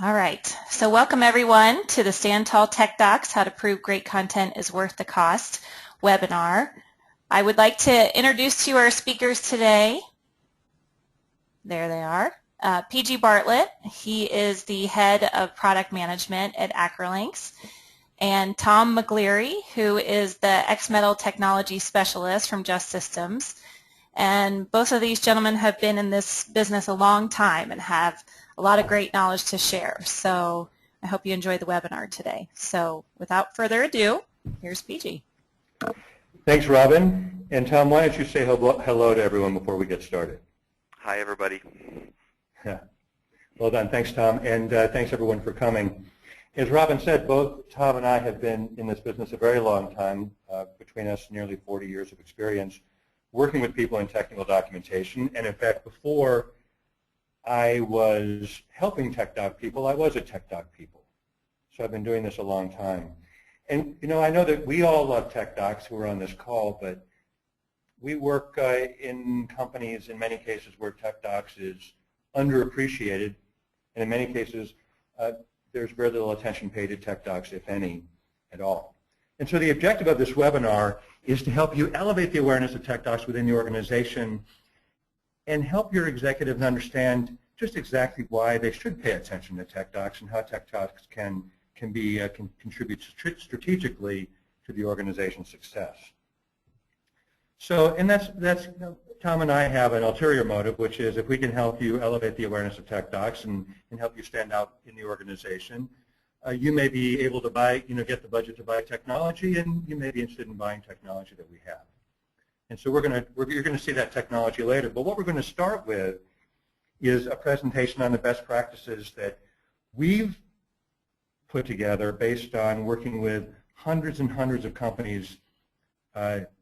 All right, so welcome everyone to the Stand Tall Techdocs, How to Prove Great Content is Worth the Cost webinar. I would like to introduce to you our speakers today. There they are. PG Bartlett, he is the head of product management at Acrolinks, and Tom McGleary, who is the ex-metal technology specialist from Just Systems. And both of these gentlemen have been in this business a long time and have a lot of great knowledge to share. So I hope you enjoy the webinar today. So without further ado, here's PG. Thanks, Robin. And Tom, why don't you say hello to everyone before we get started? Hi, everybody. Yeah. Well done. Thanks, Tom. And thanks, everyone, for coming. As Robin said, both Tom and I have been in this business a very long time, between us nearly 40 years of experience, working with people in technical documentation. And in fact, before I was helping TechDoc people, I was a TechDoc people. So I've been doing this a long time. And you know, I know that we all love TechDocs who are on this call, but we work in companies in many cases where TechDocs is underappreciated, and in many cases there's very little attention paid to TechDocs, if any, at all. And so the objective of this webinar is to help you elevate the awareness of TechDocs within the organization and help your executives understand just exactly why they should pay attention to TechDocs and how TechDocs can contribute strategically to the organization's success. So, and that's you know, Tom and I have an ulterior motive, which is if we can help you elevate the awareness of TechDocs and help you stand out in the organization, you may be able to buy, get the budget to buy technology, and you may be interested in buying technology that we have. And so you're going to see that technology later. But what we're going to start with is a presentation on the best practices that we've put together based on working with hundreds and hundreds of companies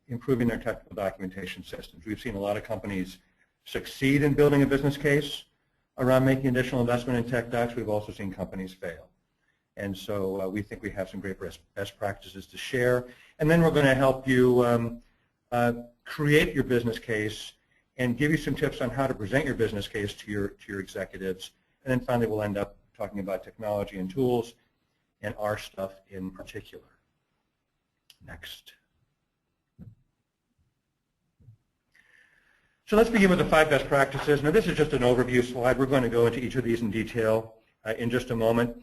improving their technical documentation systems. We've seen a lot of companies succeed in building a business case around making additional investment in TechDocs. We've also seen companies fail. And so we think we have some great best practices to share. And then we're going to help you create your business case and give you some tips on how to present your business case to your executives. And then finally we'll end up talking about technology and tools and our stuff in particular. Next. So let's begin with the 5 best practices. Now this is just an overview slide. We're going to go into each of these in detail in just a moment.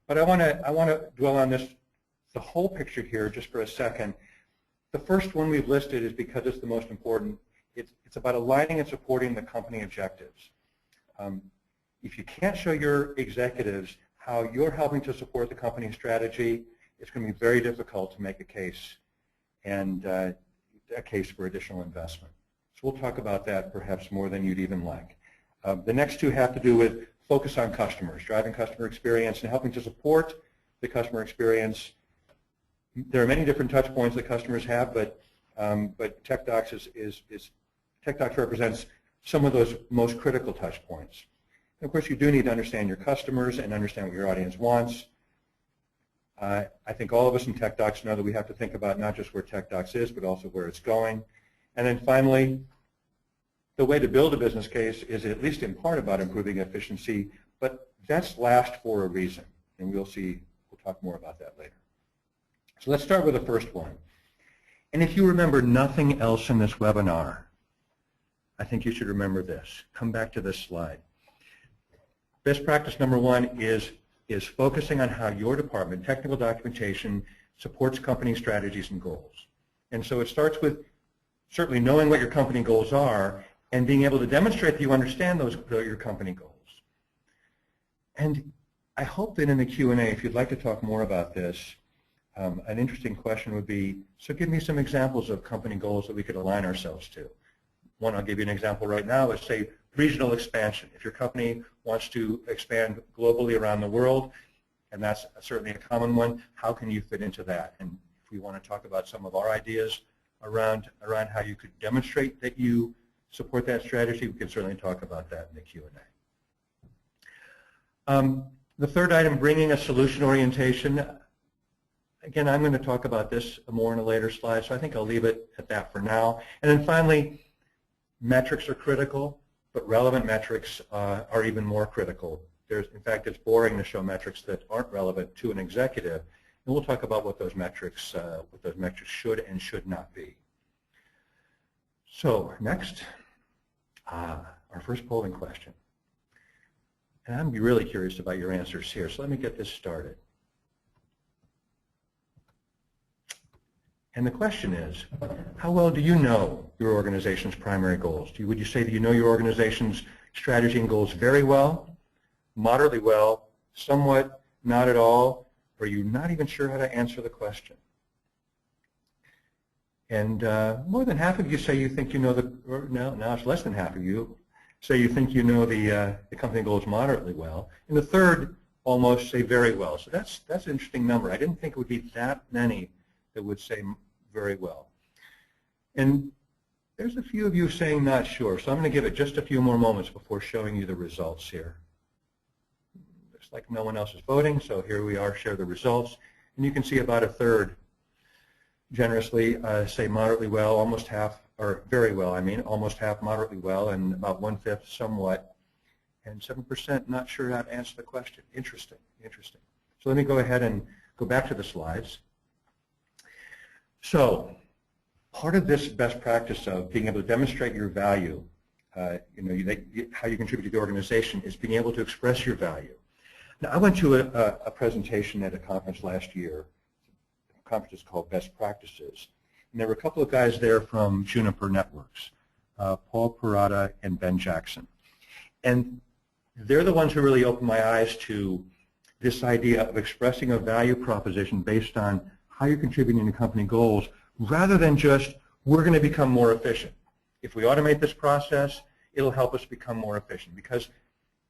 But I want to dwell on this, the whole picture here just for a second. The first one we've listed is because it's the most important. It's about aligning and supporting the company objectives. If you can't show your executives how you're helping to support the company's strategy, it's going to be very difficult to make a case and a case for additional investment. So we'll talk about that perhaps more than you'd even like. The next 2 have to do with focus on customers, driving customer experience, and helping to support the customer experience. There are many different touch points that customers have, but TechDocs TechDocs represents some of those most critical touch points. And of course, you do need to understand your customers and understand what your audience wants. I think all of us in TechDocs know that we have to think about not just where TechDocs is, but also where it's going. And then finally, the way to build a business case is at least in part about improving efficiency, but that's last for a reason, and we'll talk more about that later. So let's start with the first one. And if you remember nothing else in this webinar, I think you should remember this. Come back to this slide. Best practice number 1 is focusing on how your department, technical documentation, supports company strategies and goals. And so it starts with certainly knowing what your company goals are and being able to demonstrate that you understand your company goals. And I hope that in the Q&A, if you'd like to talk more about this, an interesting question would be, so give me some examples of company goals that we could align ourselves to. One, I'll give you an example right now, is say regional expansion. If your company wants to expand globally around the world, and that's certainly a common one, how can you fit into that? And if we want to talk about some of our ideas around how you could demonstrate that you support that strategy, we can certainly talk about that in the Q&A. The third item, bringing a solution orientation. Again, I'm going to talk about this more in a later slide, so I think I'll leave it at that for now. And then finally, metrics are critical, but relevant metrics are even more critical in fact, it's boring to show metrics that aren't relevant to an executive, and we'll talk about what those metrics should and should not be. So next, our first polling question. And I'm really curious about your answers here, so let me get this started. And the question is, how well do you know your organization's primary goals? Would you say that you know your organization's strategy and goals very well, moderately well, somewhat, not at all, or are you not even sure how to answer the question? And more than half of you say you think you know or now it's less than half of you say you think you know the company goals moderately well, and a third almost say very well. So that's an interesting number. I didn't think it would be that many that would say very well. And there's a few of you saying not sure, so I'm going to give it just a few more moments before showing you the results here. Looks like no one else is voting, so here we are, share the results. And you can see about a third generously say moderately well, almost half, or very well, I mean, almost half moderately well, and about 1/5 somewhat, and 7% not sure how to answer the question. Interesting, interesting. So let me go ahead and go back to the slides. So part of this best practice of being able to demonstrate your value, how you contribute to the organization, is being able to express your value. Now, I went to a presentation at a conference last year. The conference is called Best Practices. And there were a couple of guys there from Juniper Networks, Paul Parada and Ben Jackson. And they're the ones who really opened my eyes to this idea of expressing a value proposition based on how you're contributing to company goals, rather than just, we're going to become more efficient. If we automate this process, it'll help us become more efficient. Because,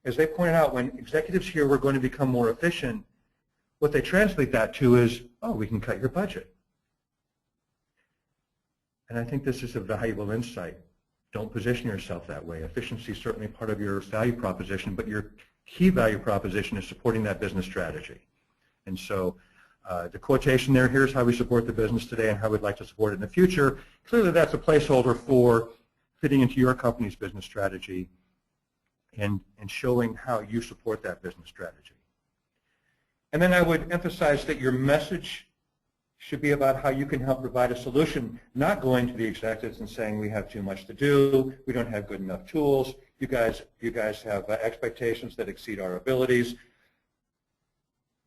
as they pointed out, when executives hear we're going to become more efficient, what they translate that to is, oh, we can cut your budget. And I think this is a valuable insight. Don't position yourself that way. Efficiency is certainly part of your value proposition, but your key value proposition is supporting that business strategy. And so the quotation there, here's how we support the business today and how we'd like to support it in the future. Clearly that's a placeholder for fitting into your company's business strategy and showing how you support that business strategy. And then I would emphasize that your message should be about how you can help provide a solution, not going to the executives and saying we have too much to do, we don't have good enough tools, you guys have expectations that exceed our abilities,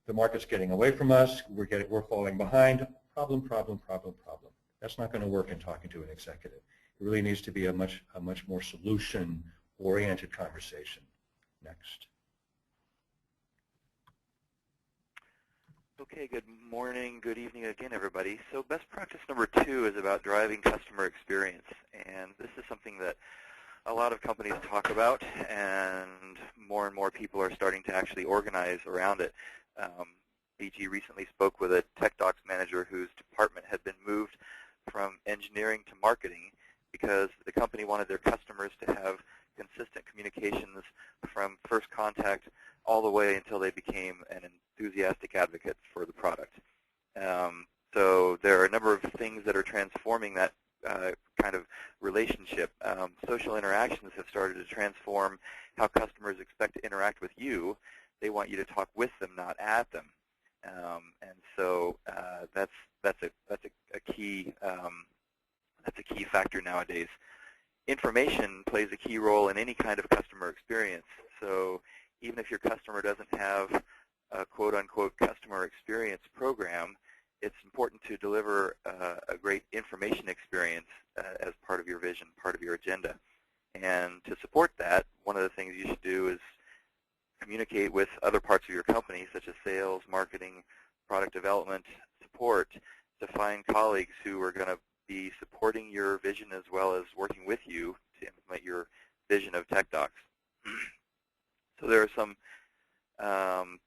the market's getting away from us, we're falling behind. Problem, problem, problem, problem. That's not going to work in talking to an executive. It really needs to be a much more solution-oriented conversation. Next. Okay, good morning, good evening again, everybody. So best practice number 2 is about driving customer experience. And this is something that a lot of companies talk about, and more people are starting to actually organize around it. BG recently spoke with a Techdocs manager whose department had been moved from engineering to marketing because the company wanted their customers to have consistent communications from first contact all the way until they became an enthusiastic advocate for the product. So there are a number of things that are transforming that kind of relationship. Social interactions have started to transform how customers expect to interact with you. They want you to talk with them, not at them. And so that's a key factor nowadays. Information plays a key role in any kind of customer experience. So even if your customer doesn't have a quote-unquote customer experience program, it's important to deliver a great information experience as part of your vision, part of your agenda. And to support that, one of the things you should do is communicate with other parts of your company, such as sales, marketing, product development, support, to find colleagues who are going to be supporting your vision as well as working with you to implement your vision of Techdocs. So there are some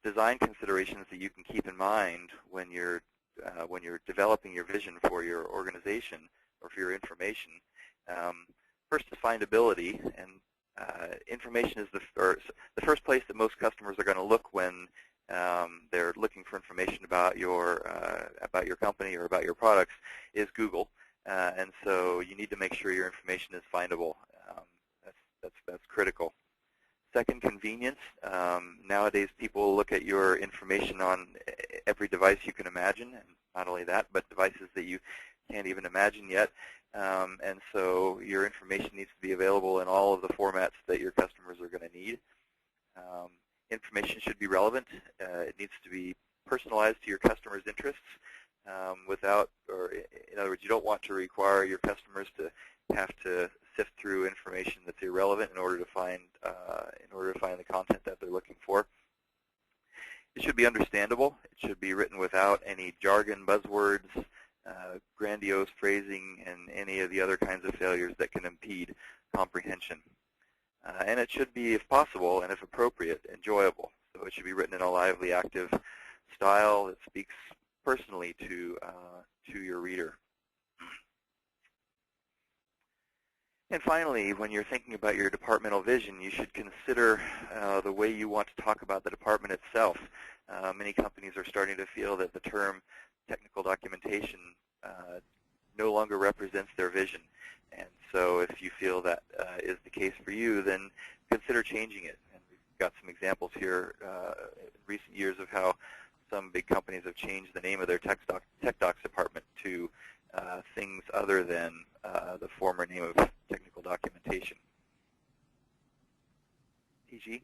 design considerations that you can keep in mind when you're developing your vision for your organization or for your information. First is findability, and information is the first place that most customers are going to look when they're looking for information about your company or about your products is Google, and so you need to make sure your information is findable. That's critical. Second, convenience. Nowadays, people look at your information on every device you can imagine, and not only that, but devices that you can't even imagine yet. And so your information needs to be available in all of the formats that your customers are going to need. Information should be relevant. It needs to be personalized to your customers' interests. In other words, you don't want to require your customers to have to sift through information that's irrelevant in order to find the content that they're looking for. It should be understandable. It should be written without any jargon, buzzwords, grandiose phrasing, and any of the other kinds of failures that can impede comprehension. And it should be, if possible and if appropriate, enjoyable. So it should be written in a lively, active style that speaks personally to your reader. And finally, when you're thinking about your departmental vision, you should consider the way you want to talk about the department itself. Many companies are starting to feel that the term technical documentation no longer represents their vision. And so if you feel that is the case for you, then consider changing it. And we've got some examples here in recent years of how some big companies have changed the name of their Techdocs department to things other than the former name of technical documentation. PG?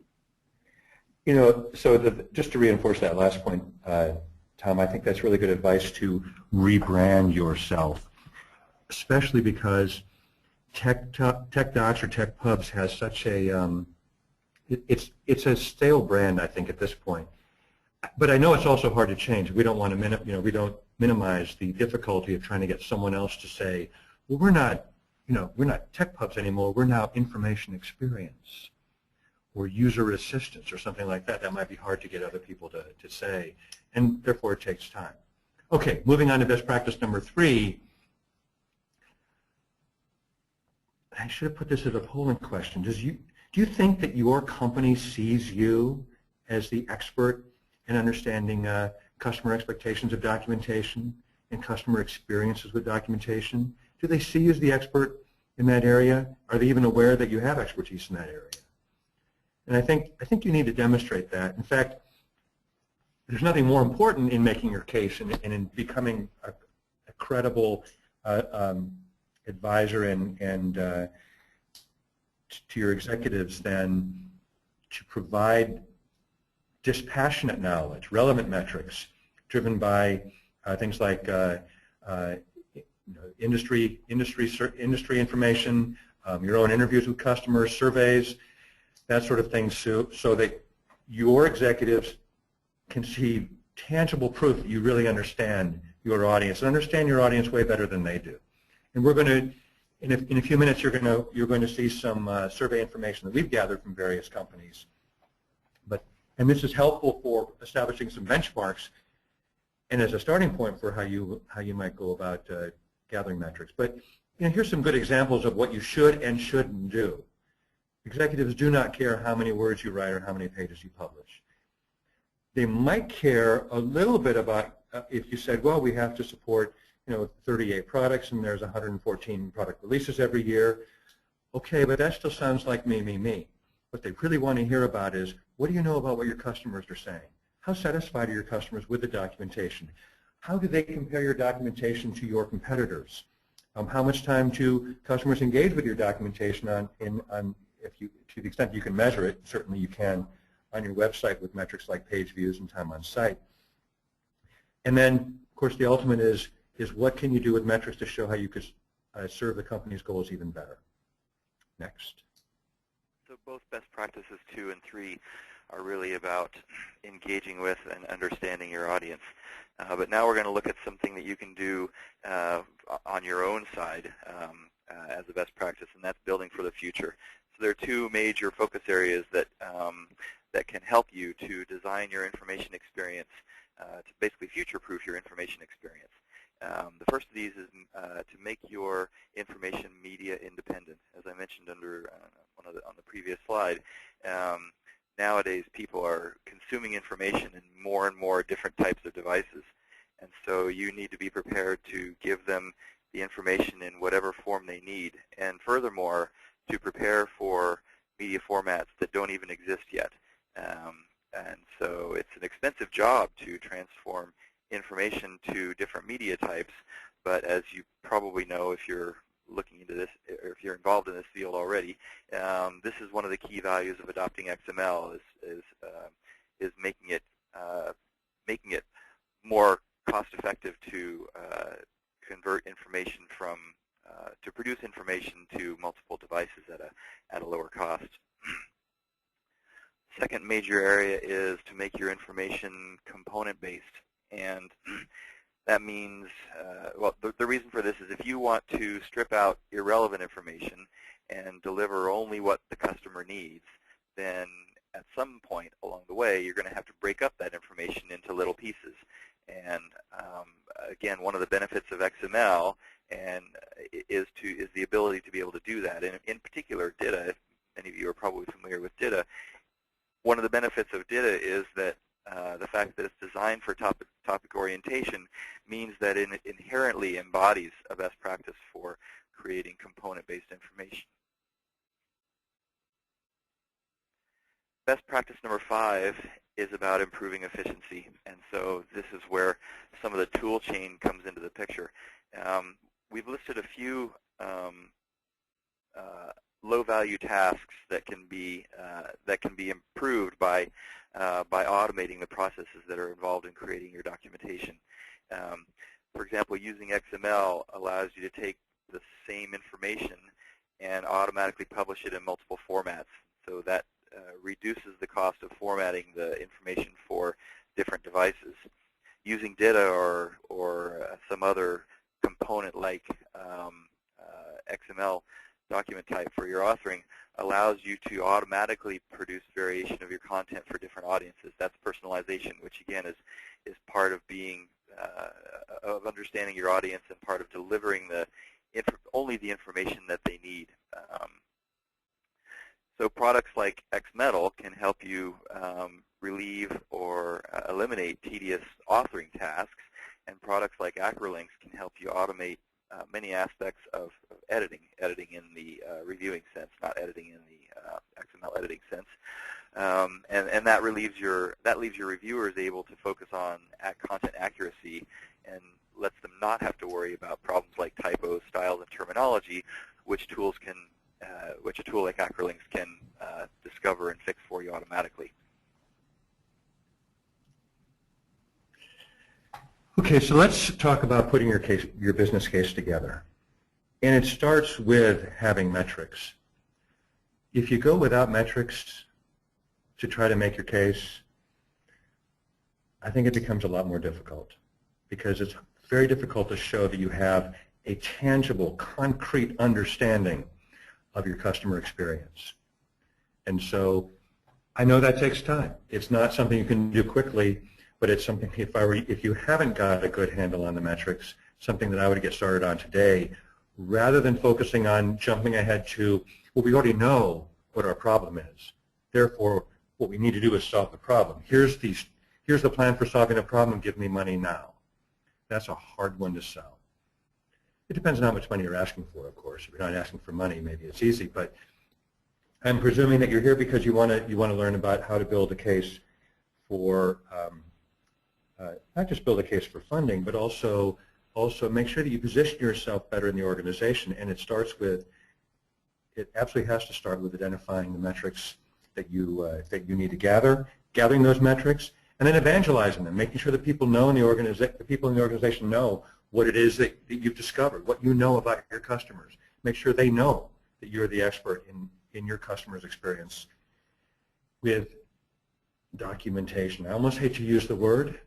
You know, so just to reinforce that last point, Tom, I think that's really good advice to rebrand yourself, especially because Techdocs or TechPubs has such a it's a stale brand, I think, at this point. But I know it's also hard to change. We don't want to we don't minimize the difficulty of trying to get someone else to say, well, we're not TechPubs anymore. We're now information experience or user assistance or something like that. That might be hard to get other people to say, and therefore it takes time. Okay, moving on to best practice number 3. I should have put this as a polling question. Do you think that your company sees you as the expert in understanding customer expectations of documentation and customer experiences with documentation? Do they see you as the expert in that area? Are they even aware that you have expertise in that area? And I think you need to demonstrate that. In fact, there's nothing more important in making your case and in becoming a credible advisor and to your executives than to provide dispassionate knowledge, relevant metrics, driven by things like industry information, your own interviews with customers, surveys, that sort of thing, so that your executives can see tangible proof that you really understand your audience and understand your audience way better than they do. And we're going to, in a few minutes, you're going to see some survey information that we've gathered from various companies. And this is helpful for establishing some benchmarks and as a starting point for how you might go about gathering metrics. But here's some good examples of what you should and shouldn't do. Executives do not care how many words you write or how many pages you publish. They might care a little bit about if you said, well, we have to support 38 products and there's 114 product releases every year. Okay, but that still sounds like me. What they really want to hear about is, what do you know about what your customers are saying? How satisfied are your customers with the documentation? How do they compare your documentation to your competitors? How much time do customers engage with your documentation to the extent you can measure it? Certainly you can on your website with metrics like page views and time on site. And then, of course, the ultimate is what can you do with metrics to show how you could serve the company's goals even better? Next. So both best practices 2 and 3 are really about engaging with and understanding your audience. But now we're going to look at something that you can do on your own side as a best practice, and that's building for the future. So there are 2 major focus areas that can help you to design your information experience, to basically future-proof your information experience. The first of these is to make your information media independent. As I mentioned under on the previous slide, nowadays people are consuming information in more and more different types of devices, and so you need to be prepared to give them the information in whatever form they need, and furthermore, to prepare for media formats that don't even exist yet. And so it's an expensive job to transform information to different media types, but as you probably know if you're looking into this, or if you're involved in this field already, this is one of the key values of adopting XML is making it more cost-effective to convert information from to produce information to multiple devices at a lower cost. Second major area is to make your information component-based, and that means, well, the reason for this is if you want to strip out irrelevant information and deliver only what the customer needs, then at some point along the way, you're going to have to break up that information into little pieces. And again, one of the benefits of XML is the ability to be able to do that. And in particular, DITA, many of you are probably familiar with DITA. One of the benefits of DITA is that the fact that it's designed for topic orientation means that it inherently embodies a best practice for creating component-based information. Best practice number 5 is about improving efficiency, and so this is where some of the tool chain comes into the picture. We've listed a few low-value tasks that can be improved by automating the processes that are involved in creating your documentation. For example, using XML allows you to take the same information and automatically publish it in multiple formats. So that reduces the cost of formatting the information for different devices. Using DITA or some other component like XML document type for your authoring allows you to automatically produce variation of your content for different audiences. That's personalization, which again is part of being of understanding your audience and part of delivering only the information that they need. So products like XMetal can help you relieve or eliminate tedious authoring tasks, and products like Acrolinks can help you automate many aspects of editing in the reviewing sense, not editing in the XML editing sense, and that leaves your reviewers able to focus on content accuracy and lets them not have to worry about problems like typos, styles, and terminology, which a tool like Acrolinks can discover and fix for you automatically. Okay, so let's talk about putting your business case together. And it starts with having metrics. If you go without metrics to try to make your case, I think it becomes a lot more difficult, because it's very difficult to show that you have a tangible, concrete understanding of your customer experience. And so I know that takes time. It's not something you can do quickly, but it's something, if you haven't got a good handle on the metrics, something that I would get started on today, rather than focusing on jumping ahead to, well, we already know what our problem is. Therefore, what we need to do is solve the problem. Here's the plan for solving the problem, give me money now. That's a hard one to sell. It depends on how much money you're asking for, of course. If you're not asking for money, maybe it's easy, but I'm presuming that you're here because you want to learn about how to build a case for not just build a case for funding, but also make sure that you position yourself better in the organization. And it absolutely has to start with identifying the metrics that you need to gathering those metrics, and then evangelizing them, making sure that people know the people in the organization know what it is that you've discovered, what you know about your customers. Make sure they know that you're the expert in your customer's experience with documentation. I almost hate to use the word.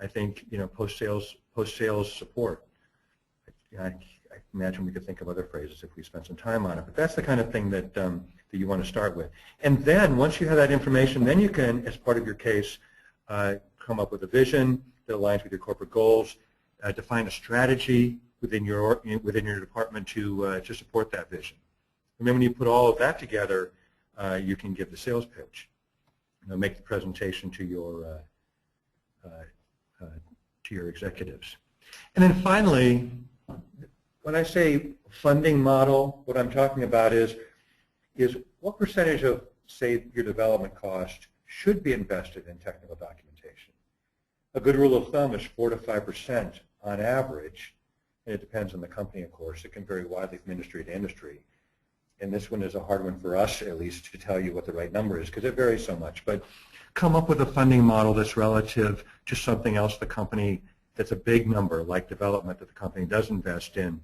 I think, post-sales support. I imagine we could think of other phrases if we spent some time on it, but that's the kind of thing that you want to start with. And then once you have that information, then you can, as part of your case, come up with a vision that aligns with your corporate goals, define a strategy within your department to support that vision. And then when you put all of that together, you can give the sales pitch, make the presentation to your executives. And then finally, when I say funding model, what I'm talking about is is what percentage of, say, your development cost should be invested in technical documentation. A good rule of thumb is 4 to 5% on average, and it depends on the company, of course. It can vary widely from industry to industry. And this one is a hard one for us, at least, to tell you what the right number is, because it varies so much. But come up with a funding model that's relative to something else the company, that's a big number, like development that the company does invest in,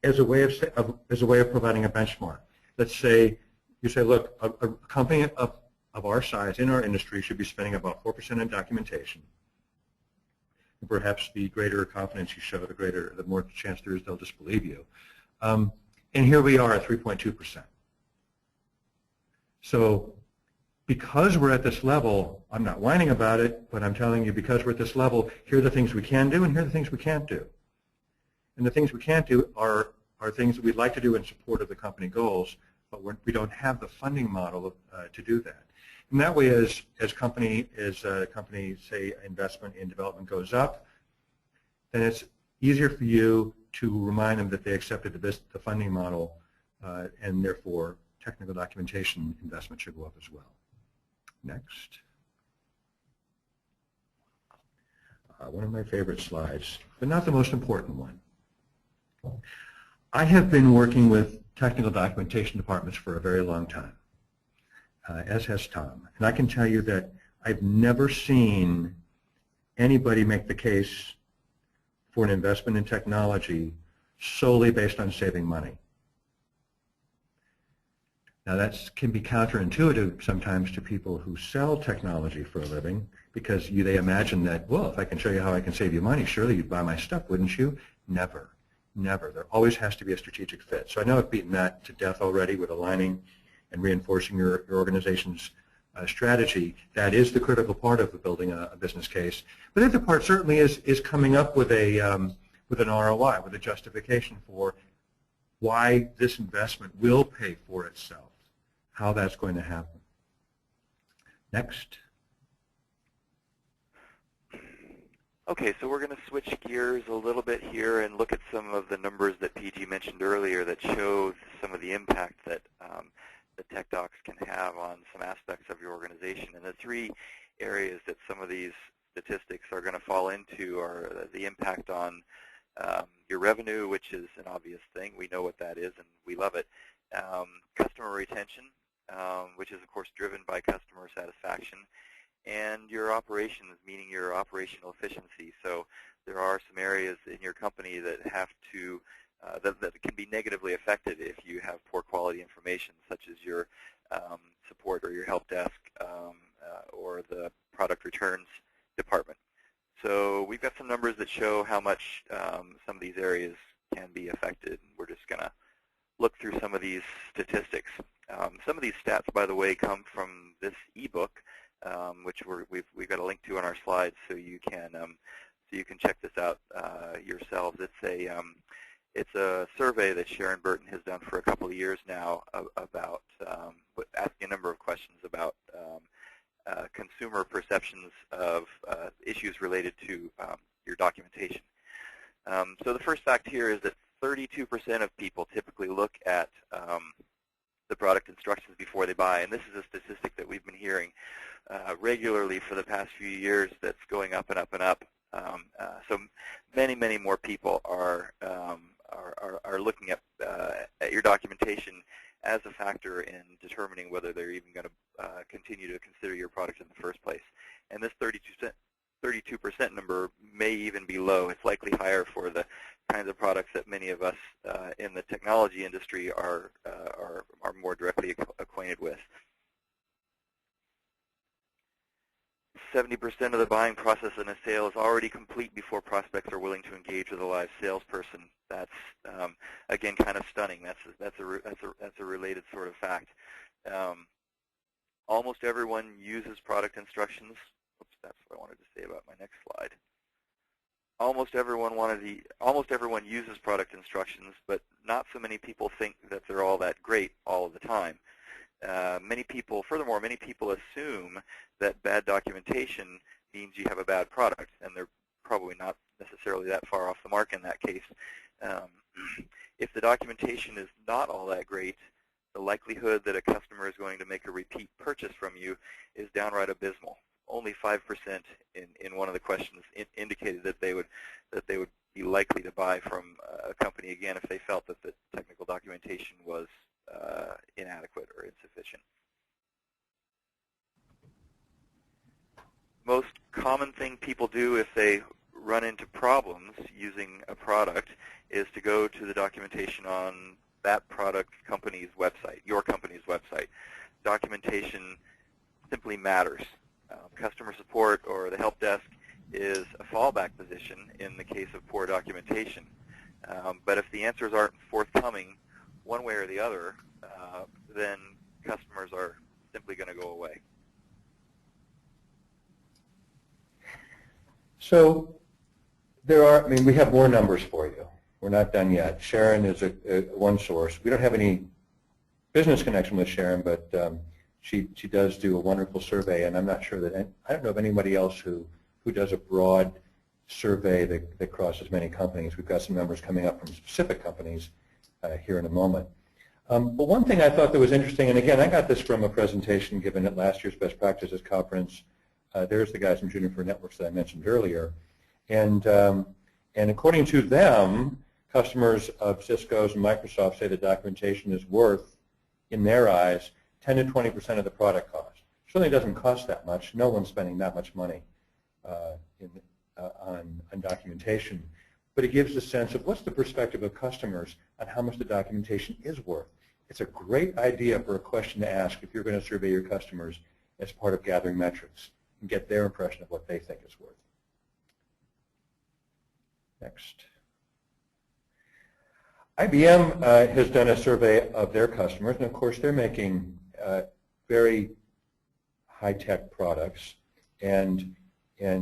as a way of providing a benchmark. Let's say you say, look, a company of our size in our industry should be spending about 4% on documentation. And perhaps the greater confidence you show, the more chance there is they'll just believe you. And here we are at 3.2%. So because we're at this level, I'm not whining about it, but I'm telling you, because we're at this level, here are the things we can do and here are the things we can't do. And the things we can't do are things that we'd like to do in support of the company goals, but we don't have the funding model to do that. And that way, as company, say, investment in development goes up, then it's easier for you to remind them that they accepted the funding model, and therefore technical documentation investment should go up as well. Next. One of my favorite slides, but not the most important one. I have been working with technical documentation departments for a very long time, as has Tom. And I can tell you that I've never seen anybody make the case for an investment in technology solely based on saving money. Now that can be counterintuitive sometimes to people who sell technology for a living, because they imagine that, well, if I can show you how I can save you money, surely you'd buy my stuff, wouldn't you? Never, never. There always has to be a strategic fit. So I know I've beaten that to death already with aligning and reinforcing your organization's strategy. That is the critical part of building a business case. But the other part certainly is coming up with an ROI, with a justification for why this investment will pay for itself, how that's going to happen. Next. Okay, so we're going to switch gears a little bit here and look at some of the numbers that PG mentioned earlier that show some of the impact that the Techdocs can have on some aspects of your organization. And the three areas that some of these statistics are going to fall into are the impact on your revenue, which is an obvious thing. We know what that is, and we love it. Customer retention, which is, of course, driven by customer satisfaction. And your operations, meaning your operational efficiency. So there are some areas in your company that have to that can be negatively affected if you have poor quality information, such as your support or your help desk or the product returns department. So we've got some numbers that show how much some of these areas can be affected. We're just going to look through some of these statistics. Some of these stats, by the way, come from this ebook, which we've got a link to on our slides, so you can check this out yourselves. It's a survey that Sharon Burton has done for a couple of years now about asking a number of questions about consumer perceptions of issues related to your documentation. So the first fact here is that 32% of people typically look at the product instructions before they buy, and this is a statistic that we've been hearing regularly for the past few years that's going up and up and up. So many more people are looking at your documentation as a factor in determining whether they're even going to continue to consider your product in the first place. And this 32% number may even be low. It's likely higher for the kinds of products that many of us in the technology industry are more directly acquainted with. 70% of the buying process in a sale is already complete before prospects are willing to engage with a live salesperson. That's again kind of stunning. That's a related sort of fact. Almost everyone uses product instructions. Oops, that's what I wanted to say about my next slide. Almost everyone uses product instructions, but not so many people think that they're all that great all of the time. Furthermore, many people assume that bad documentation means you have a bad product, and they're probably not necessarily that far off the mark in that case. If the documentation is not all that great, the likelihood that a customer is going to make a repeat purchase from you is downright abysmal. Only 5% in one of the questions indicated that they would be likely to buy from a company again if they felt that the technical documentation was inadequate or insufficient. Most common thing people do if they run into problems using a product is to go to the documentation on that product company's website, your company's website. Documentation simply matters. Customer support or the help desk is a fallback position in the case of poor documentation. But if the answers aren't forthcoming one way or the other, then customers are simply going to go away. So there are, I mean, we have more numbers for you. We're not done yet. Sharon is one source. We don't have any business connection with Sharon, but she does do a wonderful survey, and I'm not sure that, I don't know of anybody else who does a broad survey that crosses many companies. We've got some numbers coming up from specific companies here in a moment. But one thing I thought that was interesting, and again, I got this from a presentation given at last year's Best Practices Conference. There's the guys from Juniper Networks that I mentioned earlier. And according to them, customers of Cisco's and Microsoft say the documentation is worth, in their eyes, 10 to 20% of the product cost. It certainly doesn't cost that much. No one's spending that much money on documentation. But it gives a sense of what's the perspective of customers on how much the documentation is worth. It's a great idea for a question to ask if you're going to survey your customers as part of gathering metrics and get their impression of what they think it's worth. Next. IBM has done a survey of their customers, and of course they're making very high-tech products, and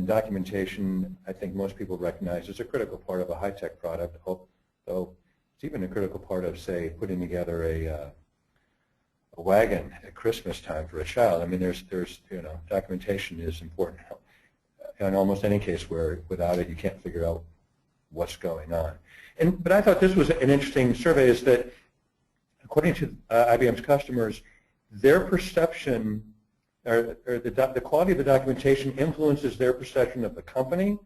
documentation, I think most people recognize, is a critical part of a high-tech product, though it's even a critical part of, say, putting together a wagon at Christmas time for a child. I mean, there's documentation is important in almost any case where without it you can't figure out what's going on. But I thought this was an interesting survey, is that according to IBM's customers, their perception or the quality of the documentation influences their perception of the company,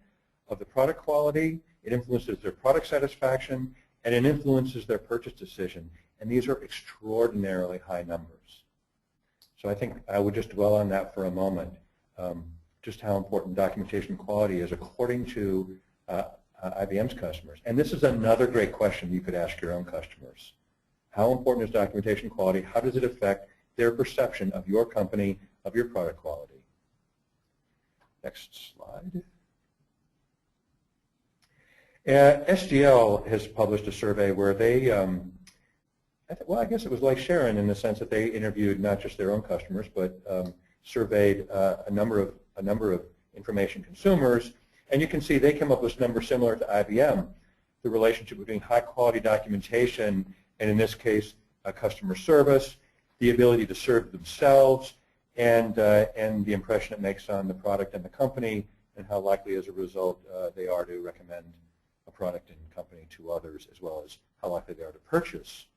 of the product quality, it influences their product satisfaction, and it influences their purchase decision. And these are extraordinarily high numbers. So I think I would just dwell on that for a moment, just how important documentation quality is according to IBM's customers. And this is another great question you could ask your own customers. How important is documentation quality? How does it affect their perception of your company, of your product quality? Next slide. SGL has published a survey where they, well, I guess it was like Sharon in the sense that they interviewed not just their own customers, but surveyed a number of information consumers. And you can see they came up with numbers similar to IBM. The relationship between high-quality documentation and, in this case, customer service, the ability to serve themselves, and the impression it makes on the product and the company, and how likely, as a result, they are to recommend a product and company to others, as well as how likely they are to purchase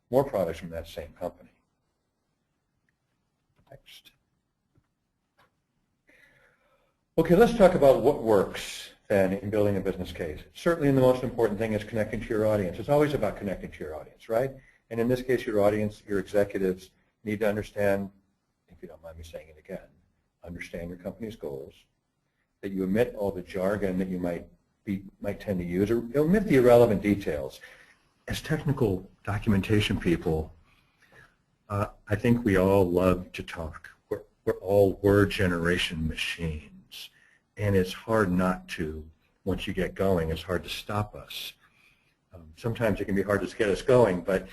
more products from that same company. Next. Okay, let's talk about what works then in building a business case. Certainly the most important thing is connecting to your audience. It's always about connecting to your audience, right? And in this case, your audience, your executives need to understand, if you don't mind me saying it again, understand your company's goals, that you omit all the jargon that you might tend to use, or omit the irrelevant details. As technical documentation people, I think we all love to talk. We're all word generation machines. And it's hard not to, once you get going, it's hard to stop us. Sometimes it can be hard to get us going, but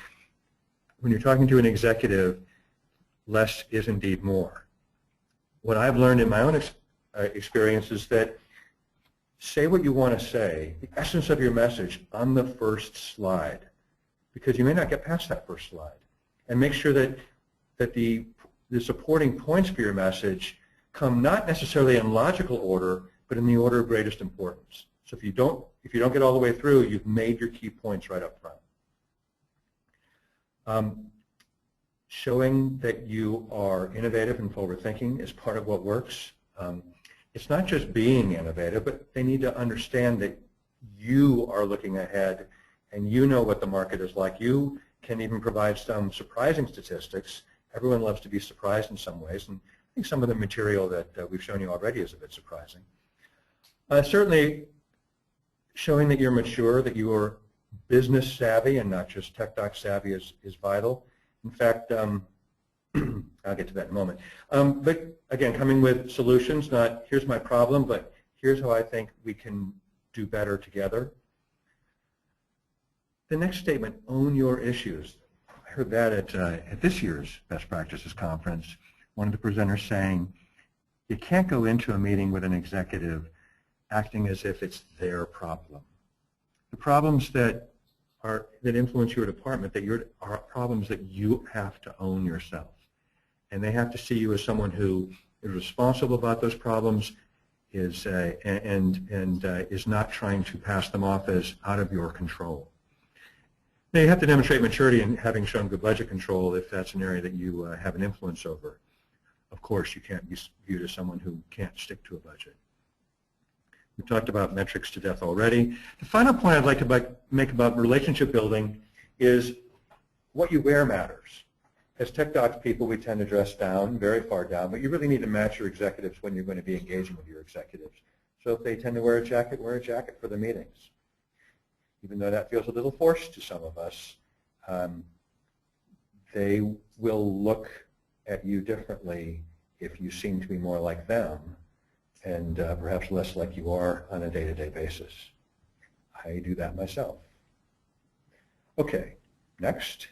when you're talking to an executive, less is indeed more. What I've learned in my own experience is that say what you want to say, the essence of your message on the first slide, because you may not get past that first slide. And make sure that the supporting points for your message come not necessarily in logical order, but in the order of greatest importance. So if you don't get all the way through, you've made your key points right up front. showing that you are innovative and forward-thinking is part of what works. It's not just being innovative, but they need to understand that you are looking ahead and you know what the market is like. You can even provide some surprising statistics. Everyone loves to be surprised in some ways, and I think some of the material that we've shown you already is a bit surprising. Certainly showing that you're mature, that you are business savvy and not just Techdocs savvy is vital. In fact, I'll get to that in a moment. But again, coming with solutions, not here's my problem, but here's how I think we can do better together. The next statement, own your issues. I heard that at this year's Best Practices Conference. One of the presenters saying, you can't go into a meeting with an executive acting as if it's their problem. The problems that influence your department are problems that you have to own yourself. And they have to see you as someone who is responsible about those problems, is not trying to pass them off as out of your control. Now, you have to demonstrate maturity in having shown good budget control if that's an area that you have an influence over. Of course, you can't be viewed as someone who can't stick to a budget. We've talked about metrics to death already. The final point I'd like to make about relationship building is what you wear matters. As Techdocs people, we tend to dress down, very far down, but you really need to match your executives when you're going to be engaging with your executives. So if they tend to wear a jacket for the meetings. Even though that feels a little forced to some of us, they will look at you differently if you seem to be more like them and perhaps less like you are on a day-to-day basis. I do that myself. Okay, next.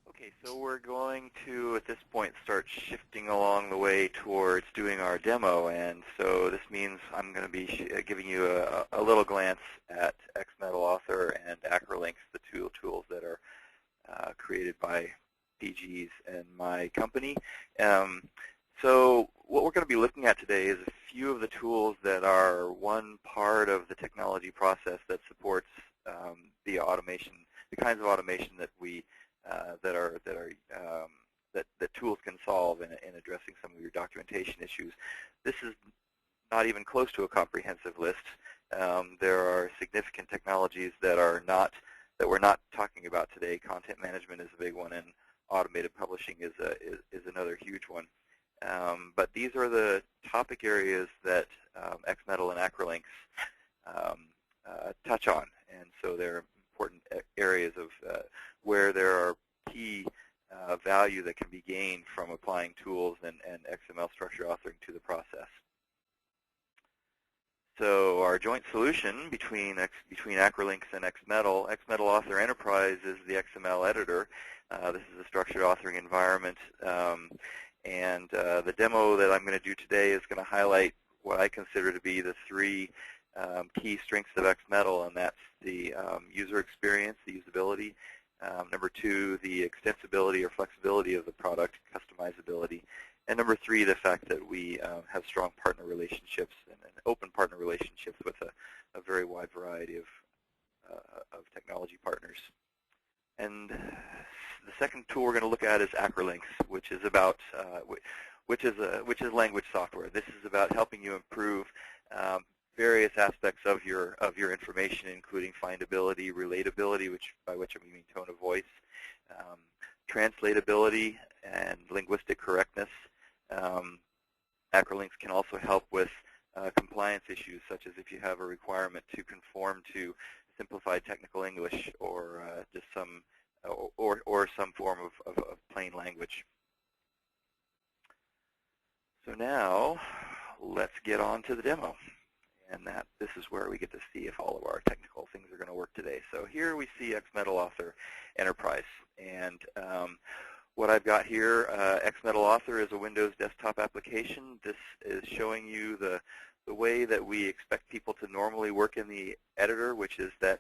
Okay, so we're going to, at this point, start shifting along the way towards doing our demo, and so this means I'm going to be giving you a little glance at XMetal Author and Acrolinks, the two tools that are created by PGs and my company. So what we're going to be looking at today is a few of the tools that are one part of the technology process that supports the automation, the kinds of automation that we that tools can solve in addressing some of your documentation issues. This is not even close to a comprehensive list. There are significant technologies that we're not talking about today. Content management is a big one, and automated publishing is another huge one. But these are the topic areas that XMetal and Acrolinks touch on, and so they're important areas of where there are key value that can be gained from applying tools and XML structured authoring to the process. So our joint solution between Acrolinks and XMetal Author Enterprise is the XML editor. This is a structured authoring environment, and the demo that I'm going to do today is going to highlight what I consider to be the three key strengths of XMetal, and that's the user experience, the usability. Number two, the extensibility or flexibility of the product, customizability. And number three, the fact that we have strong partner relationships and open partner relationships with a very wide variety of technology partners. And the second tool we're going to look at is Acrolinks, which is about which is language software. This is about helping you improve various aspects of your information, including findability, relatability, by which I mean tone of voice, translatability, and linguistic correctness. Acrolinks can also help with compliance issues, such as if you have a requirement to conform to simplified technical English or just some form of plain language. So now let's get on to the demo. And this is where we get to see if all of our technical things are going to work today. So here we see XMetal Author Enterprise. And what I've got here, XMetal Author is a Windows desktop application. This is showing you the way that we expect people to normally work in the editor, which is that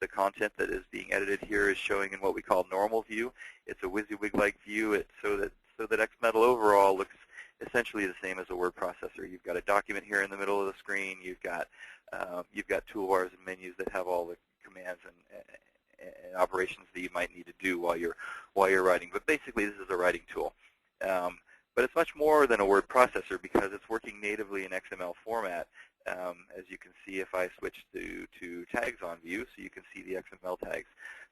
the content that is being edited here is showing in what we call normal view. It's a WYSIWYG-like view so that XMetal overall looks essentially the same as a word processor. You've got a document here in the middle of the screen. You've got toolbars and menus that have all the commands and operations that you might need to do while you're writing. But basically, this is a writing tool. But it's much more than a word processor because it's working natively in XML format. As you can see, if I switch to tags on view, so you can see the XML tags.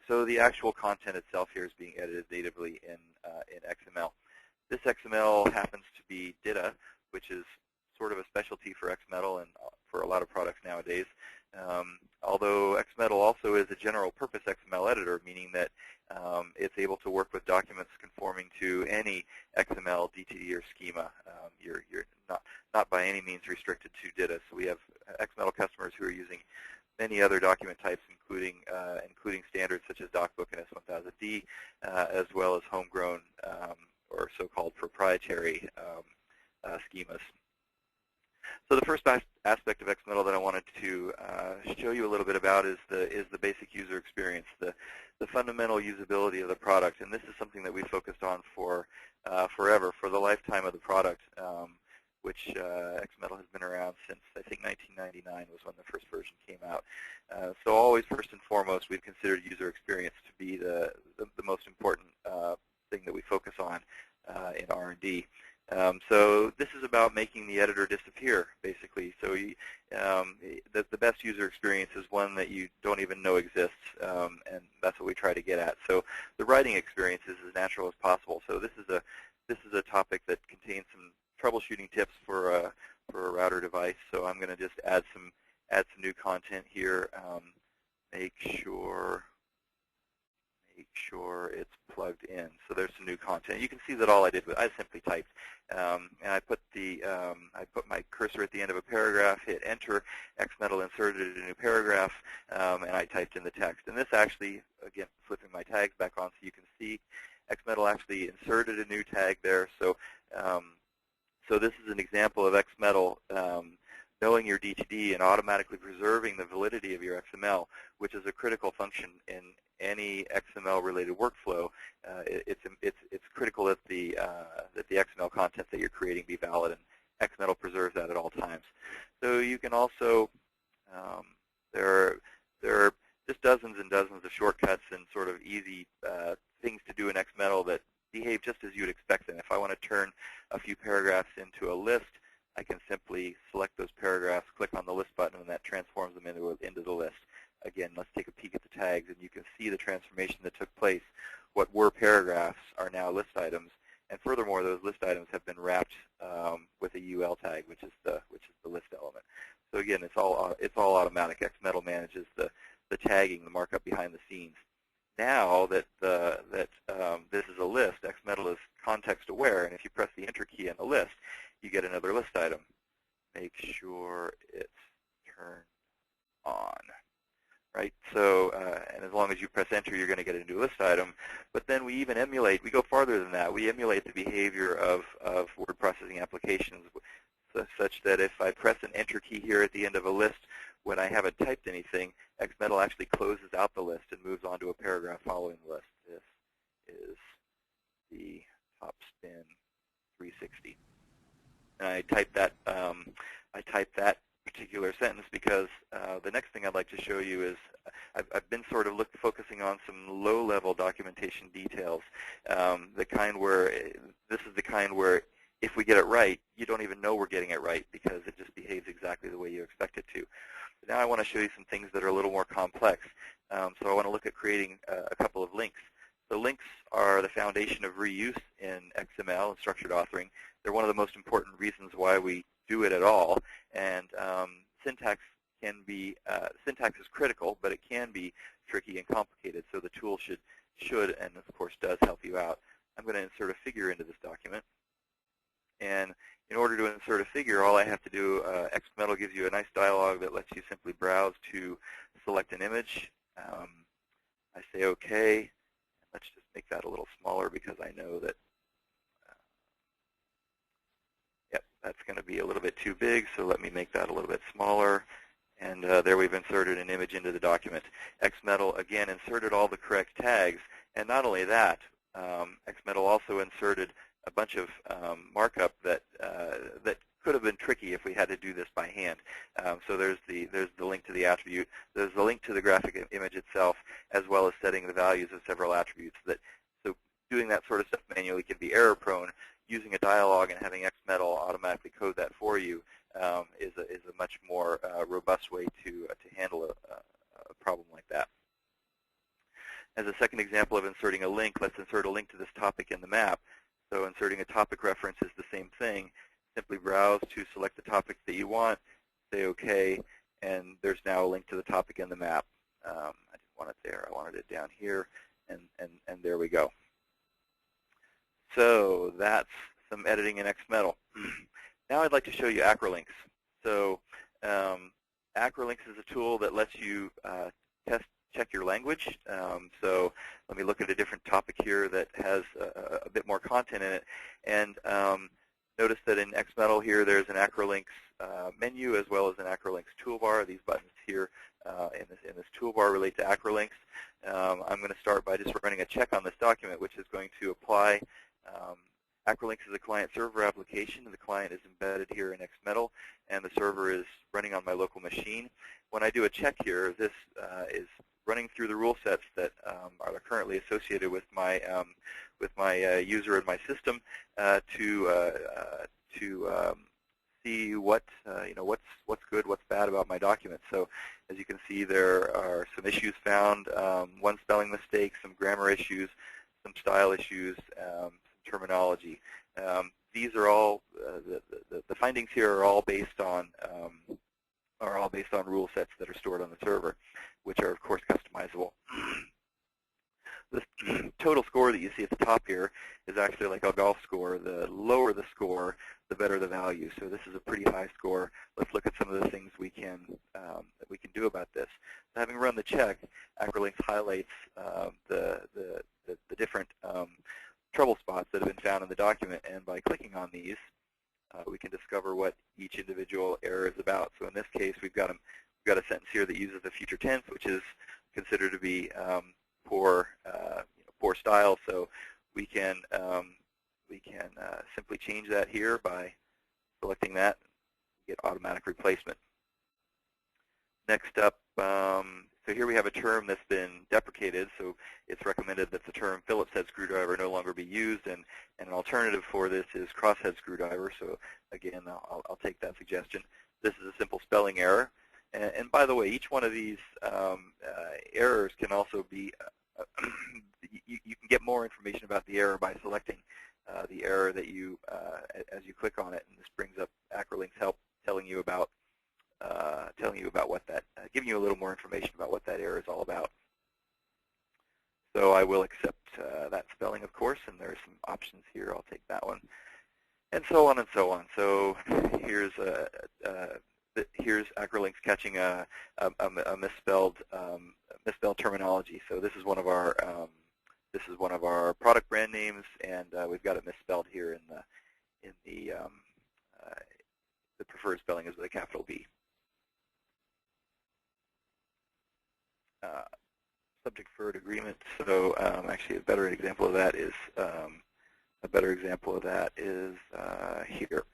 So the actual content itself here is being edited natively in XML. This XML happens to be DITA, which is sort of a specialty for XMetal and for a lot of products nowadays. Although XMetal also is a general purpose XML editor, meaning that it's able to work with documents conforming to any XML, DTD, or schema. You're not by any means restricted to DITA. So we have XMetal customers who are using many other document types, including standards such as DocBook and S1000D, as well as homegrown or so-called proprietary schemas. So the first aspect of XMetal that I wanted to show you a little bit about is the basic user experience, the fundamental usability of the product. And this is something that we focused on for forever, for the lifetime of the product, which XMetal has been around since, I think, 1999 was when the first version came out. So always, first and foremost, we've considered user experience to be the most important thing that we focus on in R&D. So this is about making the editor disappear, basically. So the best user experience is one that you don't even know exists, and that's what we try to get at. So the writing experience is as natural as possible. So this is a topic that contains some troubleshooting tips for a router device. So I'm going to just add some new content here. Make it's plugged in. So there's some new content. You can see that all I did was I simply typed, and I put my cursor at the end of a paragraph, hit enter. XMetal inserted a new paragraph, and I typed in the text. And this actually, again, flipping my tags back on so you can see, XMetal actually inserted a new tag there. So so this is an example of XMetal knowing your DTD and automatically preserving the validity of your XML, which is a critical function in any XML-related workflow. It's critical that the XML content that you're creating be valid, and XMetal preserves that at all times. So you can also there are just dozens and dozens of shortcuts and sort of easy things to do in XMetal that behave just as you would expect them. If I want to turn a few paragraphs into a list, I can simply select those paragraphs, click on the list button, and that transforms them into the list. Again, let's take a peek at the tags, and you can see the transformation that took place. What were paragraphs are now list items, and furthermore, those list items have been wrapped with a UL tag, which is the list element. So again, it's all automatic. XMetal manages the tagging, the markup behind the scenes. Now that this is a list, XMetal is context aware, and if you press the enter key on the list, you get another list item. Make sure it's turned on. Right? So, and as long as you press enter, you're going to get a new list item. But then we even emulate, we go farther than that. We emulate the behavior of word processing applications such that if I press an enter key here at the end of a list when I haven't typed anything, XMetal actually closes out the list and moves on to a paragraph following the list. This is the top spin 360. And I type that particular sentence because the next thing I'd like to show you is I've been sort of focusing on some low-level documentation details, the kind where this is the kind where if we get it right, you don't even know we're getting it right because it just behaves exactly the way you expect it to. But now I want to show you some things that are a little more complex. So I want to look at creating a couple of links. So links are the foundation of reuse in XML and structured authoring. They're one of the most important reasons why we do it at all. And syntax is critical, but it can be tricky and complicated. So the tool should and of course does help you out. I'm going to insert a figure into this document. And in order to insert a figure, all I have to do, XMetal gives you a nice dialog that lets you simply browse to select an image. I say OK. Let's just make that a little smaller because I know that, yep, that's going to be a little bit too big, so let me make that a little bit smaller. And there we've inserted an image into the document. XMetal, again, inserted all the correct tags. And not only that, XMetal also inserted a bunch of markup that could have been tricky if we had to do this by hand. So there's the link to the attribute. There's the link to the graphic image itself, as well as setting the values of several attributes. So doing that sort of stuff manually can be error-prone. Using a dialog and having XMetal automatically code that for you is a much more robust way to handle a problem like that. As a second example of inserting a link, let's insert a link to this topic in the map. So inserting a topic reference is the same thing. Simply browse to select the topic that you want, say OK, and there's now a link to the topic in the map. I didn't want it there. I wanted it down here, and there we go. So that's some editing in XMetal. Now I'd like to show you acrolinks. So acrolinks is a tool that lets you check your language. So let me look at a different topic here that has a bit more content in it. And notice that in XMetal here there's an acrolinks menu as well as an acrolinks toolbar. These buttons here in this toolbar relate to acrolinks. I'm going to start by just running a check on this document, which is going to apply. Acrolinks is a client-server application. The client is embedded here in XMetal, and the server is running on my local machine. When I do a check here, this is running through the rule sets that are currently associated with my user in my system to see what's good, what's bad about my document. So as you can see, there are some issues found, one spelling mistake, some grammar issues, some style issues, some terminology. These are all the findings here are all based on rule sets that are stored on the server, which are of course customizable. The total score that you see at the top here is actually like a golf score. The lower the score, the better the value. So this is a pretty high score. Let's look at some of the things we can do about this. So having run the check, acrolinks highlights the different trouble spots that have been found in the document, and by clicking on these, we can discover what each individual error is about. So in this case, we've got a sentence here that uses the future tense, which is considered to be poor style. So we can simply change that here by selecting that, get automatic replacement. Next up, so here we have a term that's been deprecated, so it's recommended that the term Phillips head screwdriver no longer be used, and an alternative for this is crosshead screwdriver. So again, I'll take that suggestion. This is a simple spelling error. And by the way, each one of these errors can also be, you can get more information about the error by selecting the error that you, as you click on it, and this brings up acrolinks help telling you about what that, giving you a little more information about what that error is all about. So I will accept that spelling, of course, and there are some options here. I'll take that one, and so on and so on. So here's acrolinks catching a misspelled terminology. So this is one of our product brand names, and we've got it misspelled here in the preferred spelling is with a capital B. Subject verb agreement. So actually, a better example of that is here.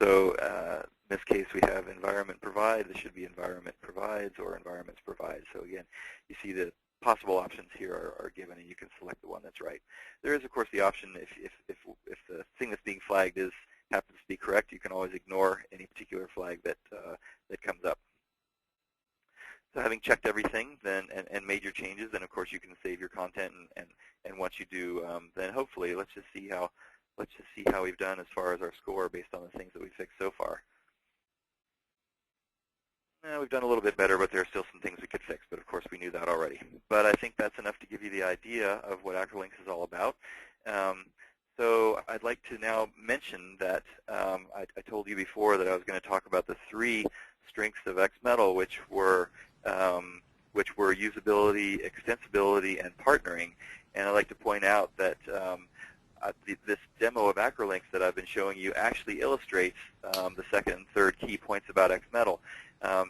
So in this case, we have environment provide. This should be environment provides or environments provide. So again, you see the possible options here are given, and you can select the one that's right. There is, of course, the option if the thing that's being flagged happens to be correct, you can always ignore any particular flag that comes up. So having checked everything then and made your changes, then of course you can save your content, and once you do, then hopefully let's just see how we've done as far as our score based on the things that we fixed so far. We've done a little bit better, but there are still some things we could fix, but of course we knew that already. But I think that's enough to give you the idea of what acrolinks is all about. So I'd like to now mention that I told you before that I was going to talk about the 3 strengths of XMetal, which were usability, extensibility, and partnering. And I'd like to point out that this demo of acrolinks that I've been showing you actually illustrates the second and third key points about XMetal.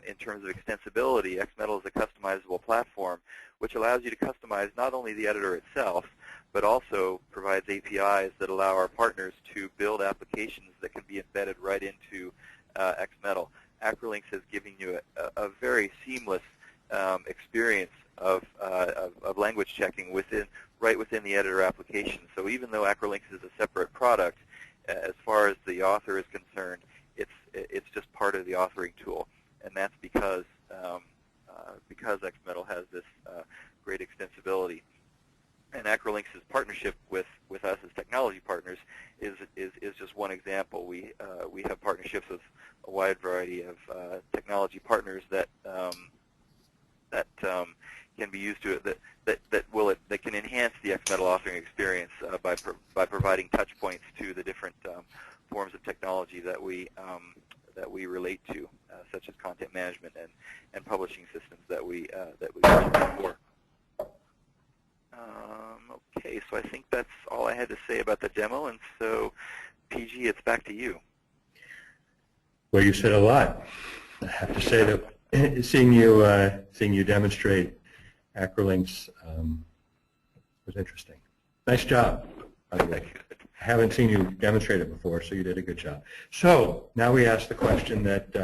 In terms of extensibility, XMetal is a customizable platform which allows you to customize not only the editor itself, but also provides APIs that allow our partners to build applications that can be embedded right into XMetal. Acrolinks has given you a very seamless experience of language checking right within the editor application. So even though Acrolinks is a separate product, as far as the author is concerned, it's just part of the authoring tool, and that's because XMetal has this great extensibility. And Acrolinks' partnership with us as technology partners is just one example. We have partnerships with a wide variety of technology partners that can be used to that can enhance the XMetal authoring experience by providing touch points to the different forms of technology that we relate to, such as content management and publishing systems that we mentioned before. Okay, so I think that's all I had to say about the demo, and so PG, it's back to you. Well, you said a lot. I have to say that seeing you demonstrate Acrolinks was interesting. Nice job, by the way. I haven't seen you demonstrate it before, so you did a good job. So now we ask the question that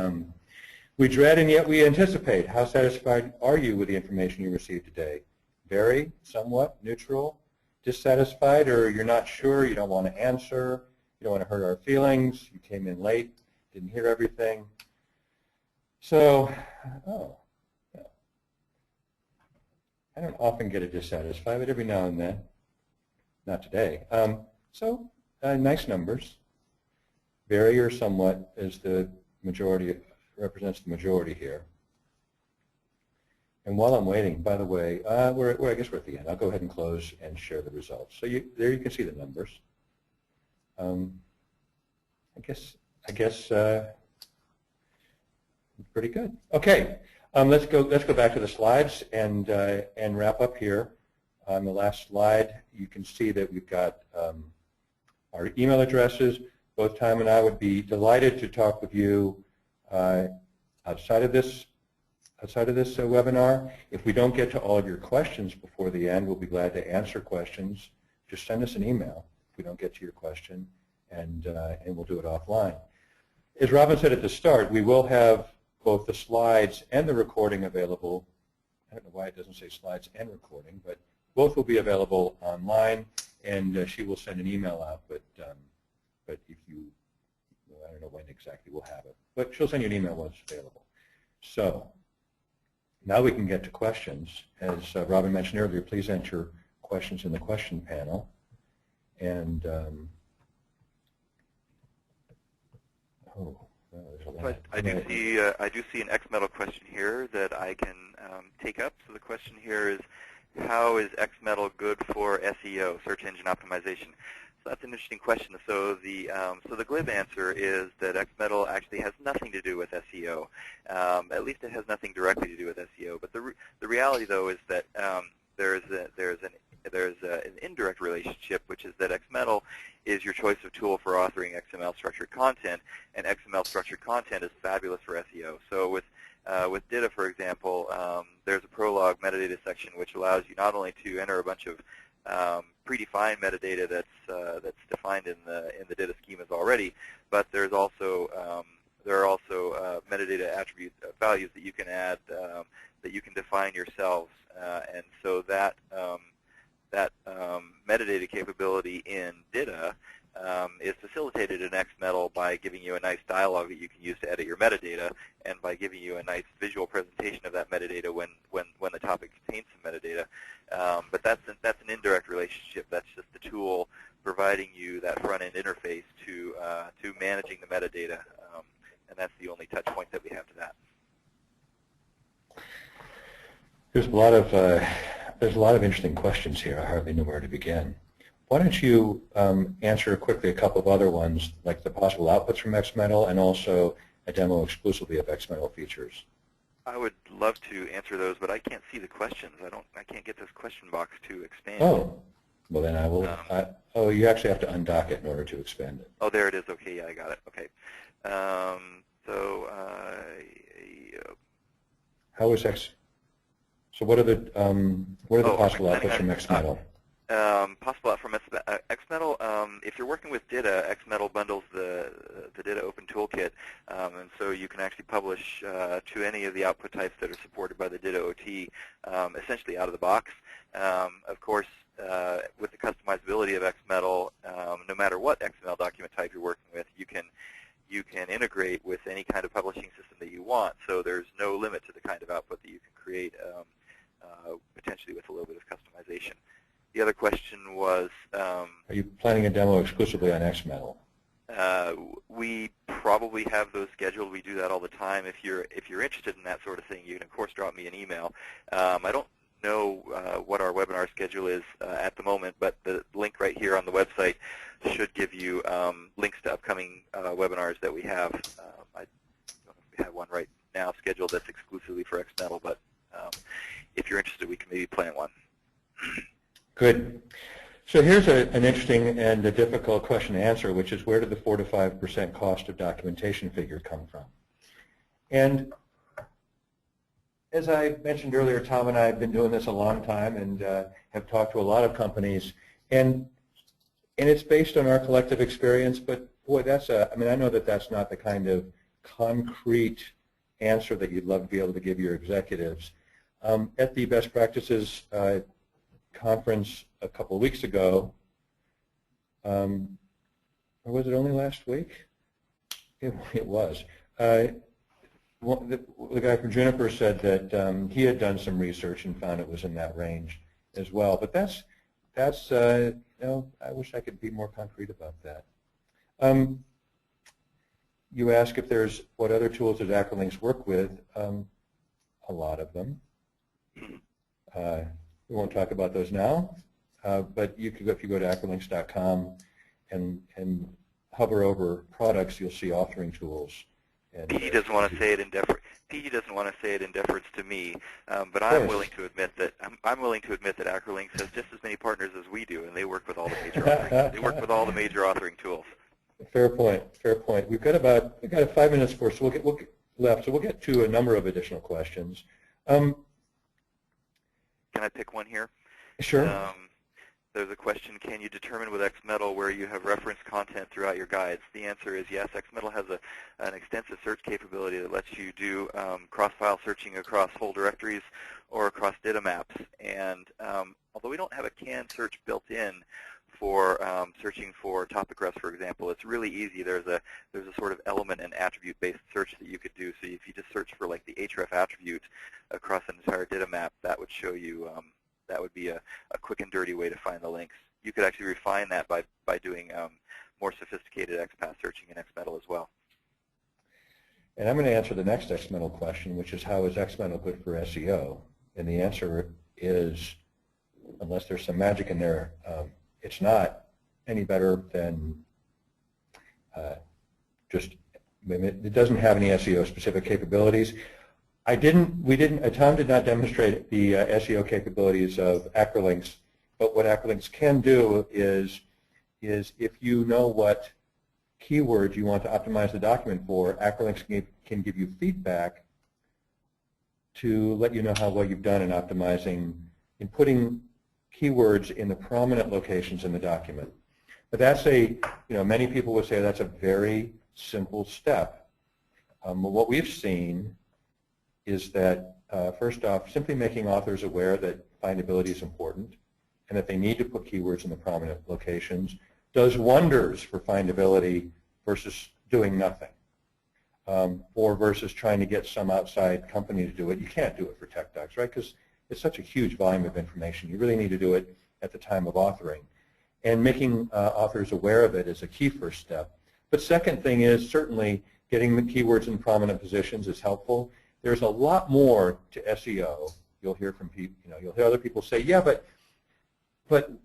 we dread and yet we anticipate. How satisfied are you with the information you received today? Very, somewhat, neutral, dissatisfied, or you're not sure, you don't want to answer, you don't want to hurt our feelings, you came in late, didn't hear everything. So, yeah. I don't often get a dissatisfied, but every now and then. Not today. So, nice numbers. Very or somewhat is the majority, represents the majority here. And while I'm waiting, by the way, I guess we're at the end. I'll go ahead and close and share the results. So there you can see the numbers. I guess pretty good. Okay, let's go back to the slides and wrap up here. On the last slide, you can see that we've got our email addresses. Both Tom and I would be delighted to talk with you outside of this webinar. If we don't get to all of your questions before the end, we'll be glad to answer questions. Just send us an email if we don't get to your question, and we'll do it offline. As Robin said at the start, we will have both the slides and the recording available. I don't know why it doesn't say slides and recording, but both will be available online, and she will send an email out. But if you, I don't know when exactly we'll have it, but she'll send you an email once it's available. So now we can get to questions. As Robin mentioned earlier, please enter questions in the question panel. And there's a lot. I do see an XMetal question here that I can take up. So the question here is, how is XMetal good for SEO, search engine optimization? So that's an interesting question. So the glib answer is that XMetal actually has nothing to do with SEO. At least it has nothing directly to do with SEO. But the reality, though, is that there's an indirect relationship, which is that XMetal is your choice of tool for authoring XML structured content, and XML structured content is fabulous for SEO. So with DITA, for example, there's a prologue metadata section which allows you not only to enter a bunch of predefined metadata that's defined in the DITA schemas already, but there are also metadata attribute values that you can add that you can define yourselves, and so that metadata capability in DITA is facilitated in XMetal by giving you a nice dialog that you can use to edit your metadata, and by giving you a nice visual presentation of that metadata when the topic contains some metadata. But that's an indirect relationship. That's just the tool providing you that front-end interface to managing the metadata, and that's the only touch point that we have to that. There's a lot of interesting questions here. I hardly know where to begin. Why don't you answer quickly a couple of other ones, like the possible outputs from XMetal and also a demo exclusively of XMetal features? I would love to answer those, but I can't see the questions. I can't get this question box to expand. Oh, well then I will. Oh, you actually have to undock it in order to expand it. Oh, there it is. Okay, yeah, I got it. Okay. How is X? So what are the possible outputs from XMetal? Possible out from XMetal. If you're working with DITA, XMetal bundles the Data Open Toolkit, and so you can actually publish to any of the output types that are supported by the Data OT, essentially out of the box. Of course, with the customizability of XMetal, no matter what XML document type you're working with, you can integrate with any kind of publishing system that you want. So there's no limit to the kind of output that you can create, potentially with a little bit of customization. The other question was, are you planning a demo exclusively on XMetal? We probably have those scheduled. We do that all the time. If you're interested in that sort of thing, you can of course drop me an email. I don't know what our webinar schedule is at the moment, but the link right here on the website should give you links to upcoming webinars that we have. I don't know if we have one right now scheduled that's exclusively for XMetal, but if you're interested, we can maybe plan one. Good. So here's an interesting and a difficult question to answer, which is where did the 4 to 5% cost of documentation figure come from? And as I mentioned earlier, Tom and I have been doing this a long time and have talked to a lot of companies, and it's based on our collective experience. But boy, I mean, I know that that's not the kind of concrete answer that you'd love to be able to give your executives. At the Best Practices conference a couple of weeks ago, or was it only last week? It was. The guy from Juniper said that he had done some research and found it was in that range as well. But that's you know, I wish I could be more concrete about that. You ask if there's what other tools does Acrolinx work with. A lot of them. We won't talk about those now, but you could, if you go to acrolinx.com and hover over products, you'll see authoring tools. PG doesn't want to say it in deference. PG doesn't want to say it in deference to me, but I'm willing to admit that Acrolinx has just as many partners as we do, and they work with all the major authoring. They work with all the major authoring tools. Fair point. Fair point. We've got 5 minutes for us, so we'll get left. So we'll get to a number of additional questions. Can I pick one here? Sure. There's a question, can you determine with XMetal where you have referenced content throughout your guides? The answer is yes. XMetal has an extensive search capability that lets you do cross-file searching across whole directories or across data maps. And although we don't have a canned search built in for searching for topic refs, for example, it's really easy. There's a sort of element and attribute-based search that you could do. So if you just search for like the href attribute across an entire data map, that would show you. That would be a quick and dirty way to find the links. You could actually refine that by doing more sophisticated XPath searching in XMetal as well. And I'm going to answer the next XMetal question, which is how is XMetal good for SEO? And the answer is, unless there's some magic in there, it's not any better than it doesn't have any SEO-specific capabilities. Tom did not demonstrate the SEO capabilities of Acrolinx, but what Acrolinx can do is if you know what keywords you want to optimize the document for, Acrolinx can give you feedback to let you know how well you've done in optimizing, in putting keywords in the prominent locations in the document. But that's many people would say that's a very simple step. What we've seen is that, first off, simply making authors aware that findability is important and that they need to put keywords in the prominent locations does wonders for findability versus doing nothing, or versus trying to get some outside company to do it. You can't do it for Techdocs, right? Because it's such a huge volume of information. You really need to do it at the time of authoring. And making authors aware of it is a key first step. But second thing is certainly getting the keywords in prominent positions is helpful. There's a lot more to SEO. You'll hear from people, you'll hear other people say, yeah, but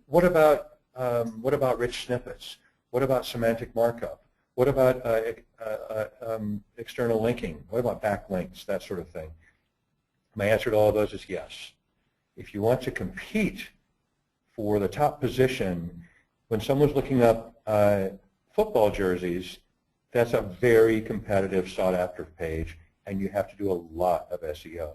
what about rich snippets? What about semantic markup? What about external linking? What about backlinks? That sort of thing. My answer to all of those is yes. If you want to compete for the top position, when someone's looking up football jerseys, that's a very competitive, sought-after page, and you have to do a lot of SEO.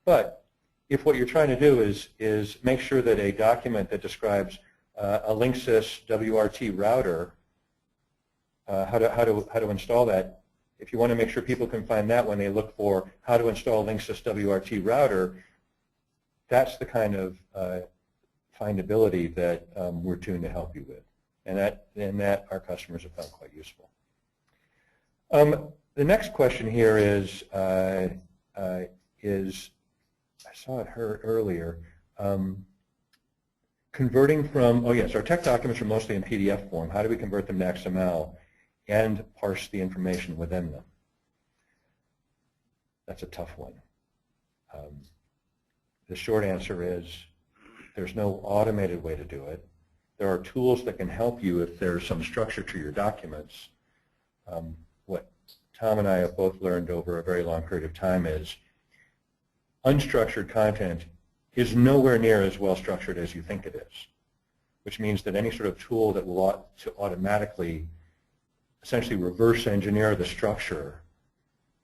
But if what you're trying to do is make sure that a document that describes a Linksys WRT router how to install that. If you want to make sure people can find that when they look for how to install Linksys WRT router, that's the kind of findability that we're tuned to help you with, and that our customers have found quite useful. The next question here is I saw it earlier. Converting from, oh yes, our tech documents are mostly in PDF form. How do we convert them to XML and parse the information within them? That's a tough one. The short answer is there's no automated way to do it. There are tools that can help you if there's some structure to your documents. What Tom and I have both learned over a very long period of time is unstructured content is nowhere near as well structured as you think it is, which means that any sort of tool that will automatically essentially reverse engineer the structure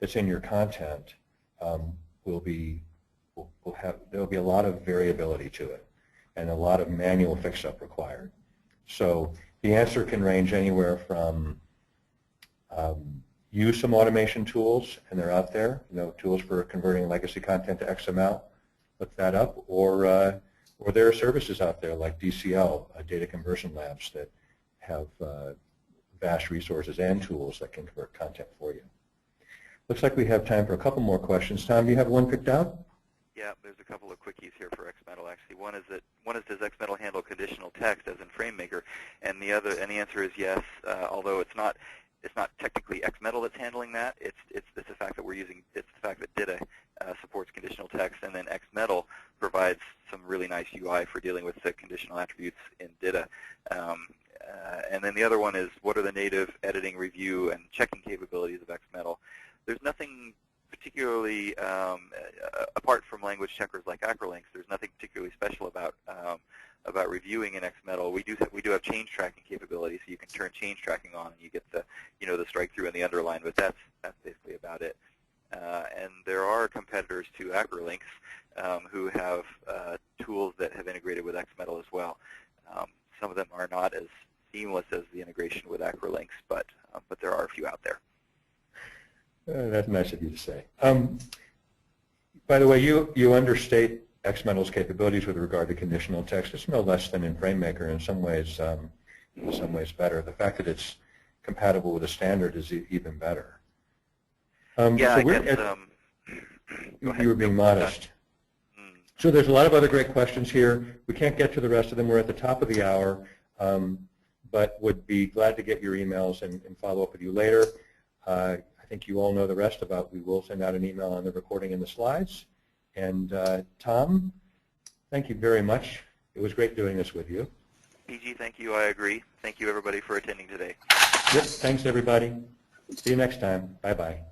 that's in your content there'll be a lot of variability to it and a lot of manual fix-up required. So the answer can range anywhere from use some automation tools, and they're out there, tools for converting legacy content to XML, look that up, or there are services out there like DCL, data conversion labs, that have vast resources and tools that can convert content for you. Looks like we have time for a couple more questions. Tom, do you have one picked out? Yeah, there's a couple of quickies here for XMetal actually. One is does XMetal handle conditional text as in FrameMaker, and the answer is yes. Although it's not technically XMetal that's handling that. It's the fact that it's the fact that DITA supports conditional text, and then XMetal provides some really nice UI for dealing with the conditional attributes in DITA. And then the other one is, what are the native editing, review, and checking capabilities of XMetal? There's nothing particularly, apart from language checkers like Acrolinks, there's nothing particularly special about reviewing in XMetal. We do have change tracking capabilities, so you can turn change tracking on and you get the the strike through and the underline, but that's basically about it. And there are competitors to Acrolinks who have tools that have integrated with XMetal as well. Some of them are not as seamless as the integration with Acrolinks, but there are a few out there. That's nice of you to say. By the way, you understate XMetal's capabilities with regard to conditional text. It's no less than in FrameMaker. In some ways better. The fact that it's compatible with a standard is even better. Yeah, so I guess. You were being modest. So there's a lot of other great questions here. We can't get to the rest of them. We're at the top of the hour, but would be glad to get your emails and follow up with you later. I think you all know the rest about we will send out an email on the recording and the slides. And Tom, thank you very much. It was great doing this with you. PG, thank you. I agree. Thank you, everybody, for attending today. Yep, thanks, everybody. See you next time. Bye-bye.